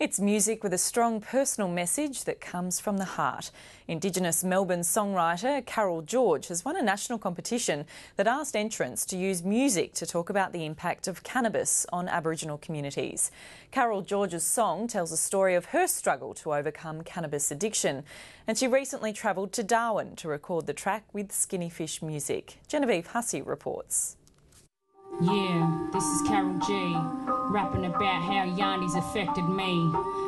It's music with a strong personal message that comes from the heart. Indigenous Melbourne songwriter Carol George has won a national competition that asked entrants to use music to talk about the impact of cannabis on Aboriginal communities. Carol George's song tells a story of her struggle to overcome cannabis addiction, and she recently travelled to Darwin to record the track with Skinny Fish Music. Genevieve Hussey reports. Yeah, this is Carol G, rapping about how Yandi's affected me.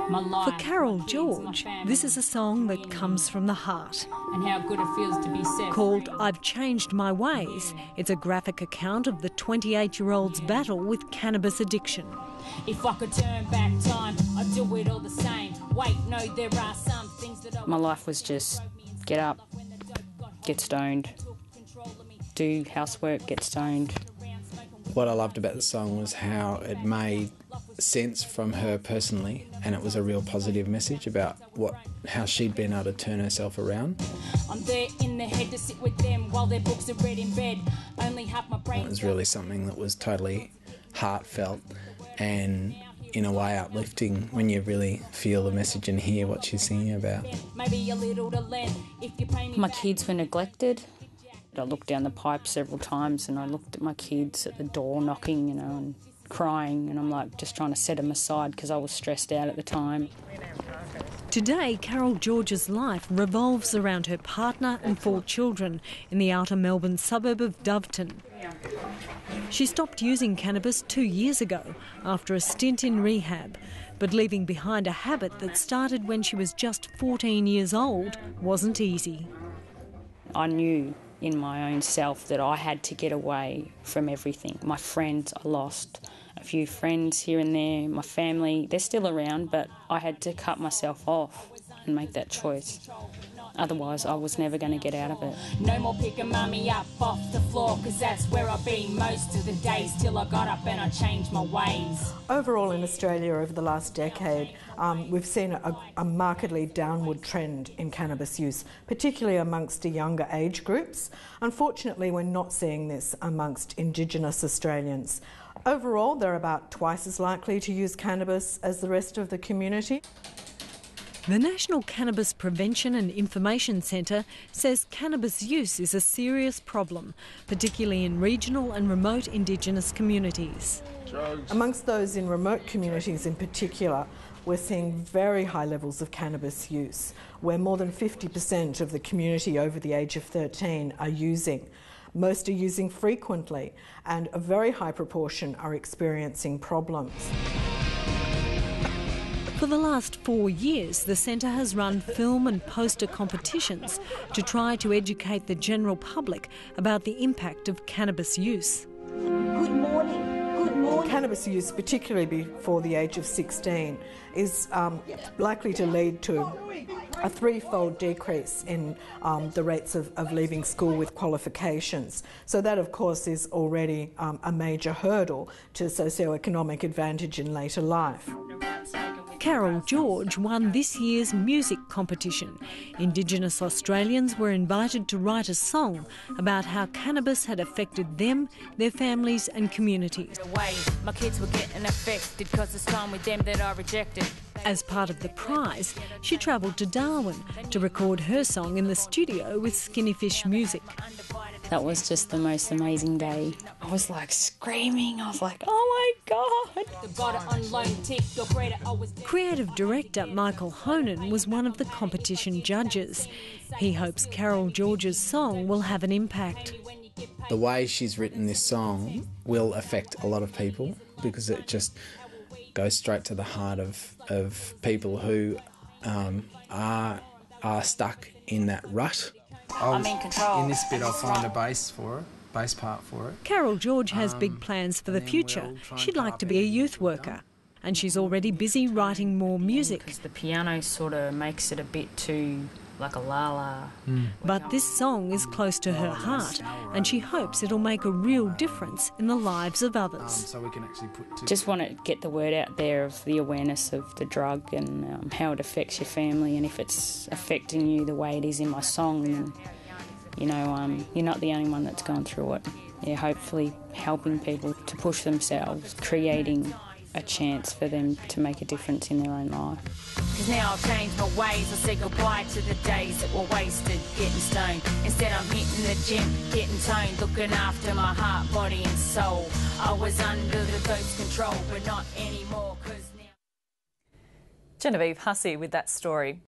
My life, for Carol George, this is a song that comes from the heart. And how good it feels to be set called free. I've Changed My Ways. It's a graphic account of the 28-year-old's battle with cannabis addiction. If I could turn back time, I'd do it all the same. Wait, no, there are some things that I... My life was just get up, get stoned, do housework, get stoned. What I loved about the song was how it made sense from her personally, and it was a real positive message about how she'd been able to turn herself around. I'm there in the head to sit with them while their books are read in bed. Only half my brain. It was really something that was totally heartfelt and in a way uplifting when you really feel the message and hear what she's singing about. Maybe a little to lend if you pay me. My kids were neglected. I looked down the pipe several times and I looked at my kids at the door knocking, and crying, and I'm like just trying to set them aside because I was stressed out at the time. Today, Carol George's life revolves around her partner and 4 children in the outer Melbourne suburb of Doveton. She stopped using cannabis 2 years ago after a stint in rehab, but leaving behind a habit that started when she was just 14 years old wasn't easy. I knew in my own self that I had to get away from everything. My friends, I lost a few friends here and there. My family, they're still around, but I had to cut myself off and make that choice. Otherwise, I was never going to get out of it. No more picking mummy up off the floor, because that's where I've been most of the days till I got up and I changed my ways. Overall in Australia over the last decade, we've seen a markedly downward trend in cannabis use, particularly amongst the younger age groups. Unfortunately, we're not seeing this amongst Indigenous Australians. Overall, they're about twice as likely to use cannabis as the rest of the community. The National Cannabis Prevention and Information Centre says cannabis use is a serious problem, particularly in regional and remote Indigenous communities. Amongst those in remote communities in particular, we're seeing very high levels of cannabis use, where more than 50% of the community over the age of 13 are using. Most are using frequently, and a very high proportion are experiencing problems. For the last 4 years, the centre has run film and poster competitions to try to educate the general public about the impact of cannabis use. Good morning. Good morning. Cannabis use, particularly before the age of 16, is likely to lead to a 3-fold decrease in the rates of leaving school with qualifications. So that, of course, is already a major hurdle to socioeconomic advantage in later life. Carol George won this year's music competition. Indigenous Australians were invited to write a song about how cannabis had affected them, their families and communities. My kids were getting affected because it's time with them that I rejected. As part of the prize, she travelled to Darwin to record her song in the studio with Skinny Fish Music. That was just the most amazing day. I was like screaming. I was like, oh my God. Creative director Michael Honan was one of the competition judges. He hopes Carol George's song will have an impact. The way she's written this song will affect a lot of people because it just goes straight to the heart of people who are stuck in that rut. I'm in control. In this bit I'll find a bass part for it. Carol George has big plans for the future. She'd like to be a youth worker, and she's already busy writing more music. The piano sort of makes it a bit too like a la-la. But this song is close to her heart, and she hopes it'll make a real difference in the lives of others. So we can actually Just want to get the word out there of the awareness of the drug and how it affects your family, and if it's affecting you the way it is in my song, then, you're not the only one that's gone through it. Yeah, hopefully helping people to push themselves, creating a chance for them to make a difference in their own life. Cause now I've changed my ways. I say goodbye to the days that were wasted getting stoned. Instead I'm hitting the gym, getting toned, looking after my heart, body and soul. I was under the dope's control, but not anymore, cause now... Genevieve Hussey with that story.